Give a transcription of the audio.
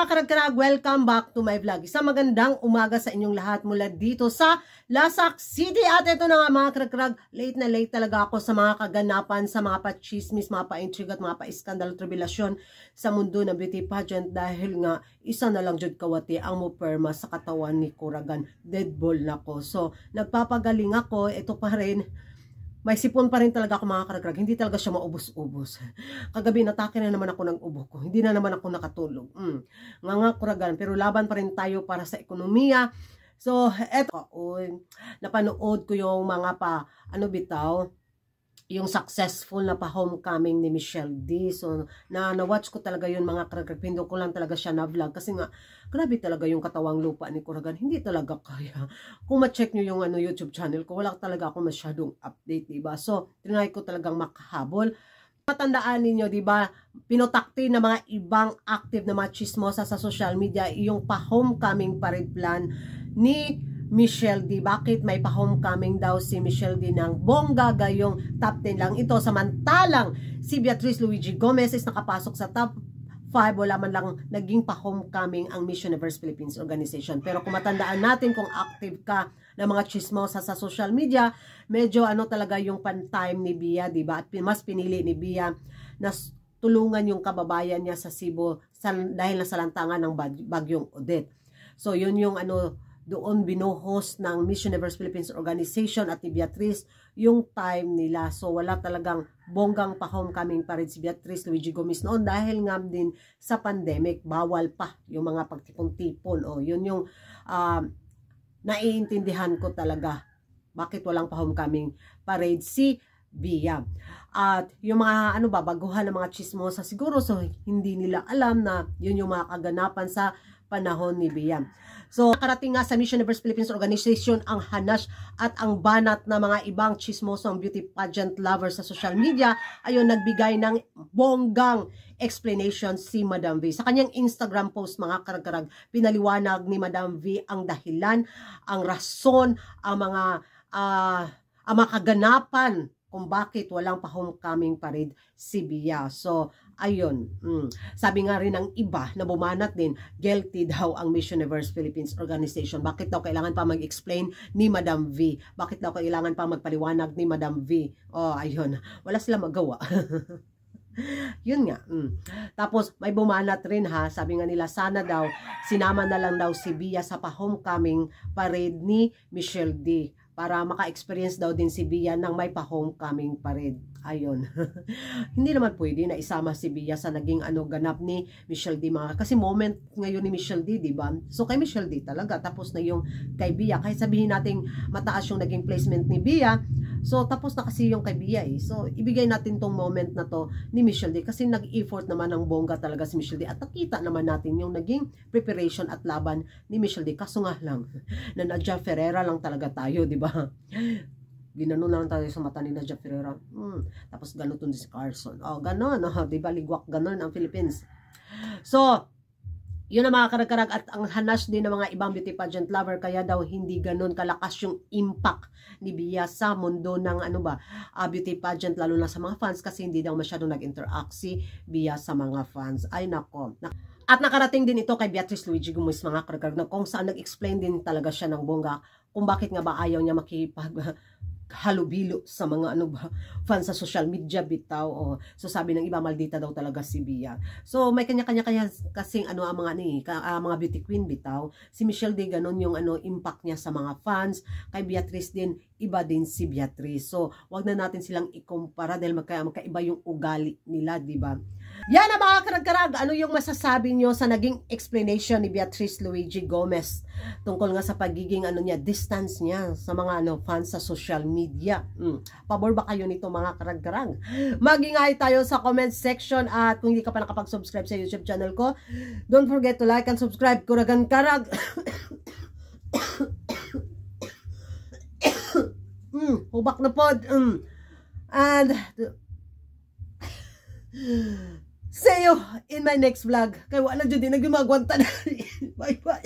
mga karag-karag, welcome back to my vlog. Isang magandang umaga sa inyong lahat mula dito sa Lasak City. At ito na nga mga karag-karag, late na late talaga ako sa mga kaganapan, sa mga pa-chismis, mga pa-intrigue at mga pa-iskandal tribulasyon sa mundo ng beauty pageant. Dahil nga, isa na lang jud kawati ang muperma sa katawan ni Kuragan. Deadball na ko. So, nagpapagaling ako, ito pa rin. May sipon pa rin talaga ako mga karag-karag. Hindi talaga siya maubos-ubos. Kagabi natake na naman ako ng ubo ko. Hindi na naman ako nakatulog. Nga kuragan. Pero laban pa rin tayo para sa ekonomiya. So, eto. Napanood ko yung mga yung successful na pa-homecoming ni Michelle D. So, na-watch ko talaga yun mga karag-karag. Pindo ko lang talaga siya na vlog. Kasi nga, grabe talaga yung katawang lupa ni Kuragan. Hindi talaga kaya. Kung ma-check nyo yung YouTube channel ko, wala talaga ako masyadong update, diba? So, trinay ko talagang makahabol. Matandaan ninyo, diba? Pinotakti na mga ibang active na mga chismosa sa social media yung pa-homecoming parade plan ni Michelle D. Bakit may pa-homecoming daw si Michelle D ng bongga gayong top 10 lang ito, samantalang si Beatrice Luigi Gomez is nakapasok sa top 5, wala man lang naging pa-homecoming ang Miss Universe Philippines Organization. Pero kung matandaan natin, kung active ka ng mga chismosa sa social media, medyo talaga yung pan-time ni Bia, diba? At mas pinili ni Bia na tulungan yung kababayan niya sa Cebu dahil nasalantangan ng bagyong Odette. So yun yung doon binuhos ng Miss Universe Philippines Organization at ni Beatrice yung time nila. So wala talagang bonggang pa-homecoming pa rin si Beatrice Luigi Gomez noon dahil nga din sa pandemic, bawal pa yung mga pagtipon-tipon. Yun yung naiintindihan ko talaga bakit walang pa-homecoming parade si Bia. At yung mga baguhan ng mga chismosa siguro, so hindi nila alam na yun yung mga kaganapan sa panahon ni Bia. So, nakarating nga sa Miss Universe Philippines Organization ang hanash at ang banat na mga ibang chismosong beauty pageant lovers sa social media. Ayun, nagbigay ng bonggang explanation si Madam V. Sa kanyang Instagram post mga karag-karag, pinaliwanag ni Madam V ang dahilan, ang rason, ang mga kaganapan kung bakit walang pa-homecoming parade si Bia. So, ayun. Sabi nga rin ng iba na bumanat din, guilty daw ang Miss Universe Philippines Organization. Bakit daw kailangan pa mag-explain ni Madam V? Bakit daw kailangan pa magpaliwanag ni Madam V? Ayun. Wala sila magawa. Yun nga. Tapos, may bumanat rin sabi nga nila, sana daw, sinama na lang daw si Bia sa pa-homecoming parade ni Michelle D. Para maka-experience daw din si Bia ng may pa-homecoming parade. Ayun. Hindi naman pwede na isama si Bia sa naging ganap ni Michelle D. Kasi moment ngayon ni Michelle D, diba? So kay Michelle D talaga. Tapos na yung kay Bia. Kahit sabihin natin mataas yung naging placement ni Bia. So tapos na kasi yung kay Bia So ibigay natin tong moment na to ni Michelle D. Kasi nag-effort naman ng bongga talaga si Michelle D. At nakita naman natin yung naging preparation at laban ni Michelle D. Kaso nga lang, na Nadia Ferreira lang talaga tayo, diba? Ginanon lang tayo sa mata ni Nadia Ferreira. Tapos ganuton si Carson. Ganon. Diba, ligwak ganon ang Philippines. So, yun ang mga karag-karag at ang hanash din ng mga ibang beauty pageant lover. Kaya daw hindi ganon kalakas yung impact ni Bia sa mundo ng beauty pageant, lalo na sa mga fans, kasi hindi daw masyadong nag-interact si Bia sa mga fans. Ay nako. At nakarating din ito kay Beatrice Luigi Gomez mga karag-karag, na kung saan nag-explain din talaga siya ng bongga kung bakit nga ba ayaw niya halubilo sa mga fans sa social media bitaw. So sabi ng iba, maldita daw talaga si Bia. So may kanya-kanya kasing ang mga beauty queen bitaw. Si Michelle D ganon yung impact niya sa mga fans. Kay Beatrice din, iba din si Beatrice. So wag na natin silang ikumpara dahil magkaiba yung ugali nila, diba? Yan ang mga karag-karag. Ano yung masasabi nyo sa naging explanation ni Beatrice Luigi Gomez tungkol nga sa pagiging distance niya sa mga fans sa social media? Pabor ba kayo nito mga karag-karag? Mag-ingay tayo sa comment section, at kung hindi ka pa nakapag-subscribe sa YouTube channel ko, don't forget to like and subscribe. Kuragan Karag. Hubak na pod. And see you in my next vlog. Kaya wala dyan din nagumagwanta na. Bye bye.